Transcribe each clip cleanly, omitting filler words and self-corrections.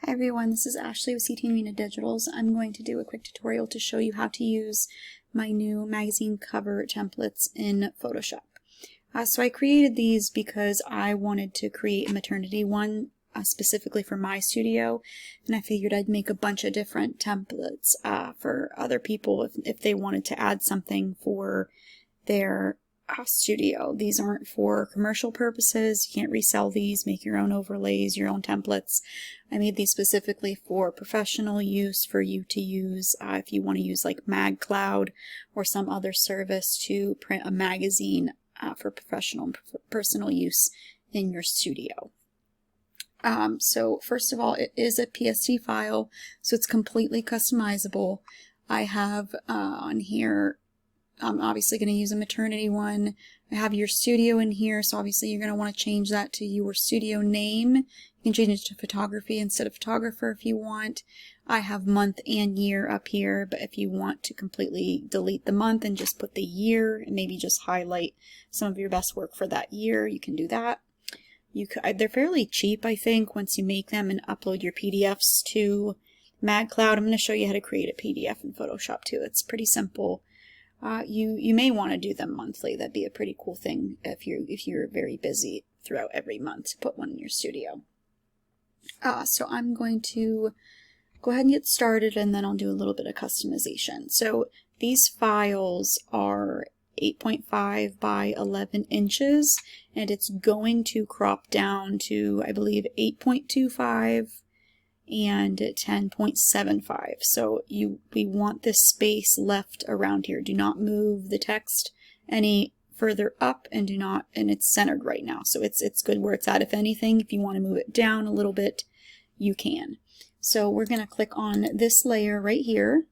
Hi everyone, this is Ashley with CT Arena Digitals. I'm going to do a quick tutorial to show you how to use my new magazine cover templates in Photoshop. So I created these because I wanted to create a maternity one specifically for my studio, and I figured I'd make a bunch of different templates for other people if they wanted to add something for their studio. These aren't for commercial purposes. You can't resell these, make your own overlays, your own templates. I made these specifically for professional use, for you to use if you want to use like MagCloud or some other service to print a magazine for professional and personal use in your studio. So first of all, it is a PSD file, so it's completely customizable. I have on here, I'm obviously going to use a maternity one. I have your studio in here, so obviously you're going to want to change that to your studio name. You can change it to photography instead of photographer if you want. I have month and year up here, but if you want to completely delete the month and just put the year and maybe just highlight some of your best work for that year, you can do that. They're fairly cheap, I think, once you make them and upload your PDFs to MagCloud. I'm going to show you how to create a PDF in Photoshop too. It's pretty simple. You may want to do them monthly. That'd be a pretty cool thing if you're very busy throughout every month to put one in your studio. So I'm going to go ahead and get started, and then I'll do a little bit of customization. So these files are 8.5 by 11 inches, and it's going to crop down to, I believe, 8.25 and 10.75. So we want this space left around here. Do not move the text any further up, and it's centered right now. So it's good where it's at. If anything, if you want to move it down a little bit, you can. So we're going to click on this layer right here,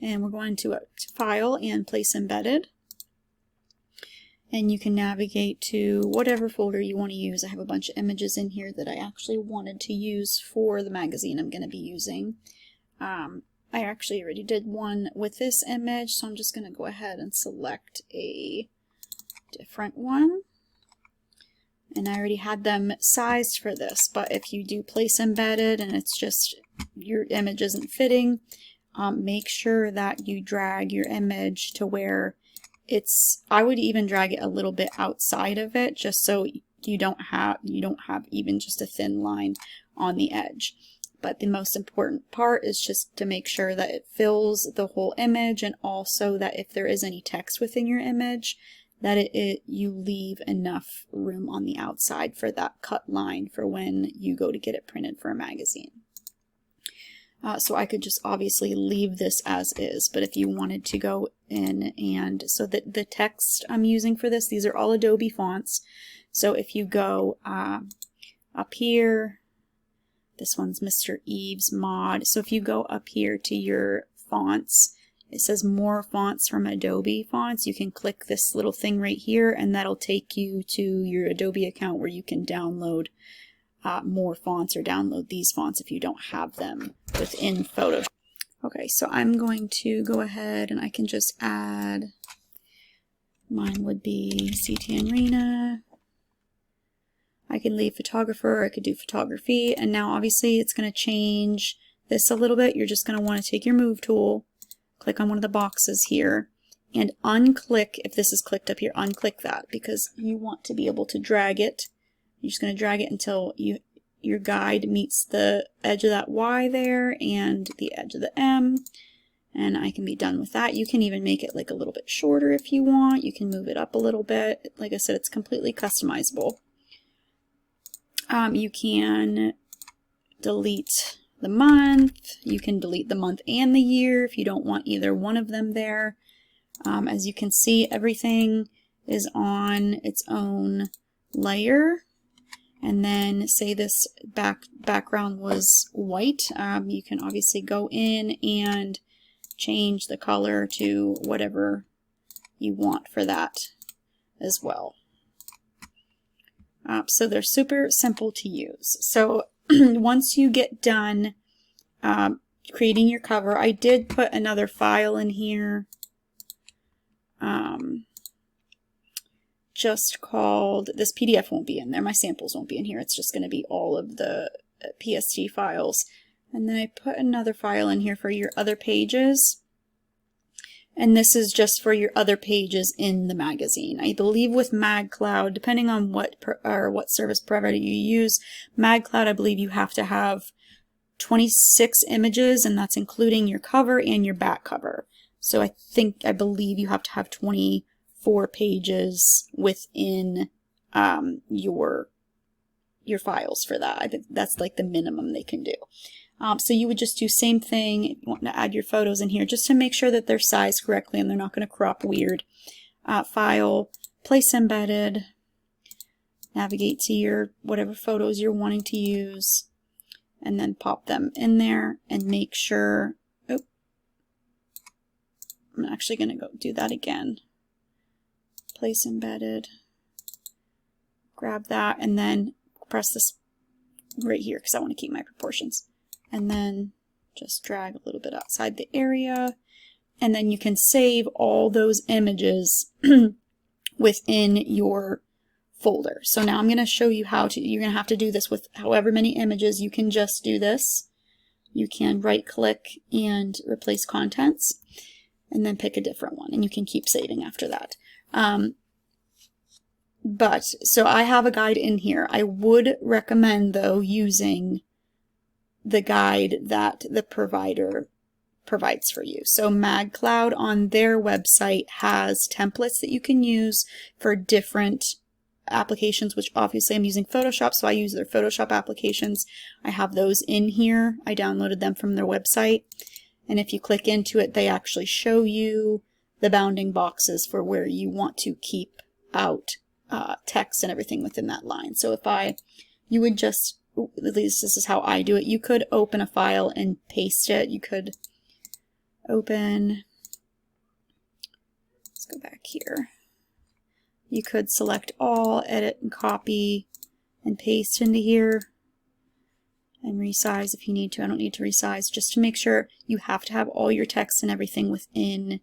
and we're going to File and Place Embedded. And you can navigate to whatever folder you want to use. I have a bunch of images in here that I actually wanted to use for the magazine I'm going to be using. I actually already did one with this image, so I'm just going to go ahead and select a different one. And I already had them sized for this, but if you do Place Embedded and it's just your image isn't fitting, make sure that you drag your image to where I would even drag it a little bit outside of it, just so you don't have even just a thin line on the edge. But the most important part is just to make sure that it fills the whole image, and also that if there is any text within your image, that you leave enough room on the outside for that cut line for when you go to get it printed for a magazine. So I could just obviously leave this as is, but if you wanted to go in and, so that the text I'm using for this, these are all Adobe fonts. So if you go up here, this one's Mr. Eves Mod. So if you go up here to your fonts, it says more fonts from Adobe Fonts. You can click this little thing right here, and that'll take you to your Adobe account where you can download more fonts, or download these fonts if you don't have them within Photoshop. Okay, so I'm going to go ahead and I can just add, mine would be CT Arena. I can leave photographer, or I could do photography, and now obviously it's going to change this a little bit. You're just going to want to take your move tool, click on one of the boxes here, and unclick, if this is clicked up here, unclick that, because you want to be able to drag it. You're just going to drag it until your guide meets the edge of that Y there and the edge of the M, and I can be done with that. You can even make it like a little bit shorter if you want. You can move it up a little bit. Like I said, it's completely customizable. You can delete the month. You can delete the month and the year if you don't want either one of them there. As you can see, everything is on its own layer. And then say this background was white, you can obviously go in and change the color to whatever you want for that as well. So they're super simple to use. So once you get done creating your cover, I did put another file in here. Just called, this PDF won't be in there, my samples won't be in here, it's just going to be all of the PST files. And then I put another file in here for your other pages. And this is just for your other pages in the magazine. I believe with MagCloud, depending on what service provider you use, MagCloud, I believe you have to have 26 images, and that's including your cover and your back cover. So I believe you have to have 24 pages within your files for that. I think that's like the minimum they can do. So you would just do same thing if you want to add your photos in here, just to make sure that they're sized correctly and they're not going to crop weird. File, place embedded, navigate to your whatever photos you're wanting to use, and then pop them in there and make sure, oh, I'm actually going to go do that again. Place embedded, grab that, and then press this right here because I want to keep my proportions. And then just drag a little bit outside the area, and then you can save all those images within your folder. So now I'm going to show you how to, you're going to have to do this with however many images. You can just do this. You can right click and replace contents, and then pick a different one, and you can keep saving after that. So I have a guide in here. I would recommend though using the guide that the provider provides for you. So MagCloud on their website has templates that you can use for different applications, which obviously I'm using Photoshop, so I use their Photoshop applications. I have those in here. I downloaded them from their website. And if you click into it, they actually show you the bounding boxes for where you want to keep out text and everything within that line. So you would just, at least this is how I do it. You could open a file and paste it. You could open, let's go back here. You could select all, edit and copy and paste into here and resize if you need to. I don't need to resize, just to make sure you have to have all your text and everything within,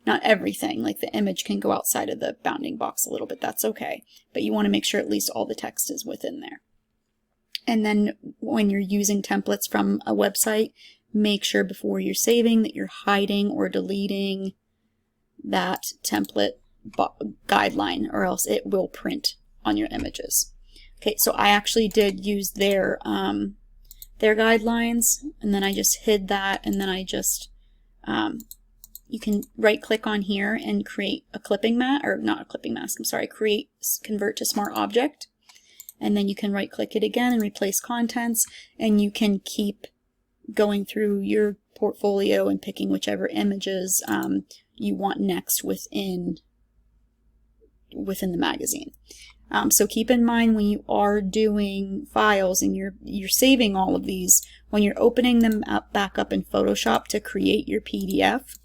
not everything, like the image can go outside of the bounding box a little bit, that's okay. But you want to make sure at least all the text is within there. And then when you're using templates from a website, make sure before you're saving that you're hiding or deleting that template guideline, or else it will print on your images. Okay, so I actually did use their guidelines, and then I just hid that, and then I just, you can right click on here and create a clipping mask, or not a clipping mask, I'm sorry, convert to smart object. And then you can right click it again and replace contents, and you can keep going through your portfolio and picking whichever images you want next within the magazine. So keep in mind when you are doing files and you're saving all of these, when you're opening them back up in Photoshop to create your PDF,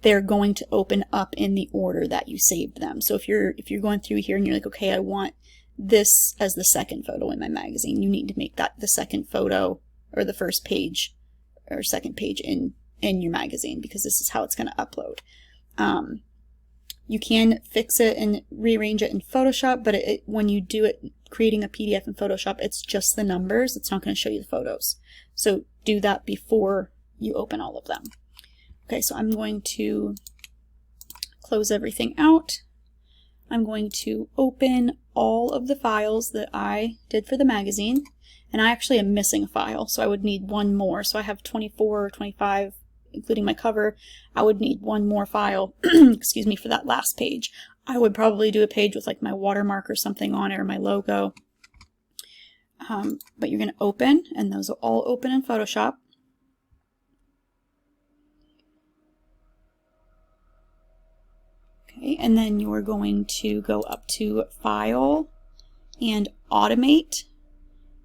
they're going to open up in the order that you saved them. So if you're going through here and you're like, okay, I want this as the second photo in my magazine, you need to make that the second photo or the first page or second page in your magazine, because this is how it's going to upload. You can fix it and rearrange it in Photoshop, but when you do it, creating a PDF in Photoshop, it's just the numbers. It's not going to show you the photos. So do that before you open all of them. Okay, so I'm going to close everything out. I'm going to open all of the files that I did for the magazine, and I actually am missing a file, so I would need one more. So I have 24 or 25, including my cover. I would need one more file, excuse me, for that last page. I would probably do a page with like my watermark or something on it, or my logo. But you're going to open, and those will all open in Photoshop. Okay, and then you're going to go up to File and Automate,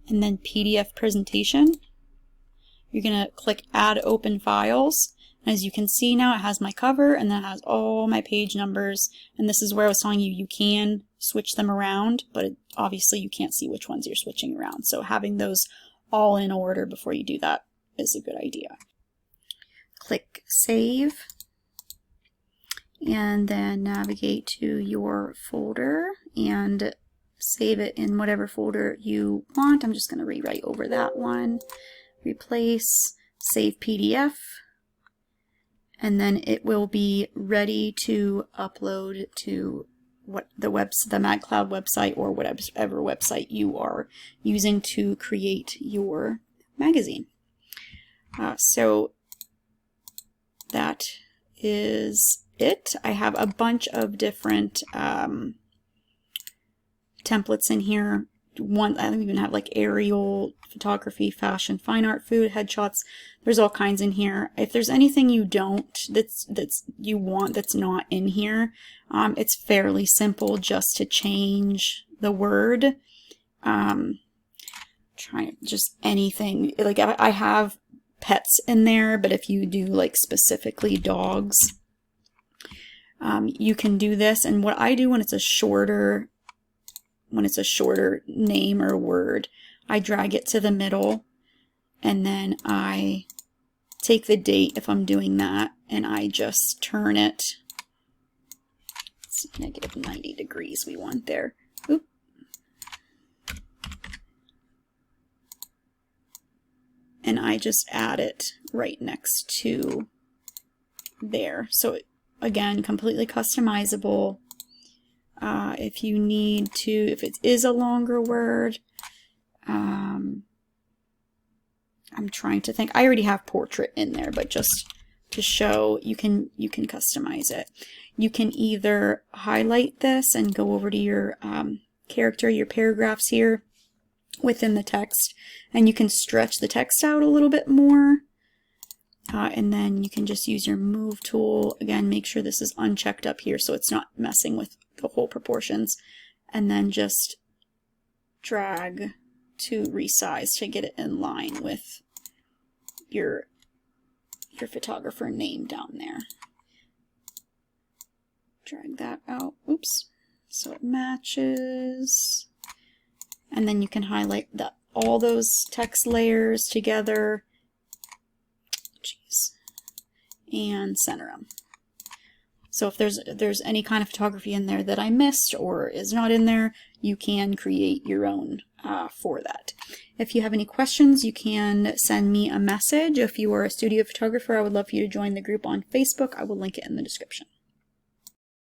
and then PDF Presentation. You're going to click Add Open Files. As you can see now, it has my cover, and then it has all my page numbers. And this is where I was telling you, you can switch them around, but obviously you can't see which ones you're switching around. So having those all in order before you do that is a good idea. Click Save, and then navigate to your folder and save it in whatever folder you want. I'm just going to rewrite over that one. Replace, save PDF, and then it will be ready to upload to the MagCloud website or whatever website you are using to create your magazine. So that is it. I have a bunch of different templates in here. I even have like aerial photography, fashion, fine art, food, headshots. There's all kinds in here. If there's anything you you want that's not in here, it's fairly simple just to change the word. Just anything. Like I have pets in there, but if you do like specifically dogs, you can do this. And what I do when it's a shorter name or word, I drag it to the middle, and then I take the date if I'm doing that, and I just turn it, it's negative 90 degrees we want there. Oop. And I just add it right next to there. So again, completely customizable. If you need to, if it is a longer word, I'm trying to think. I already have portrait in there, but just to show, you can customize it. You can either highlight this and go over to your character, your paragraphs here within the text, and you can stretch the text out a little bit more. And then you can just use your move tool. Again, make sure this is unchecked up here so it's not messing with the whole proportions. And then just drag to resize to get it in line with your photographer name down there. Drag that out. Oops. So it matches. And then you can highlight all those text layers together. And center them. So if there's any kind of photography in there that I missed or is not in there, you can create your own for that. If you have any questions, you can send me a message. If you are a studio photographer, I would love for you to join the group on Facebook. I will link it in the description.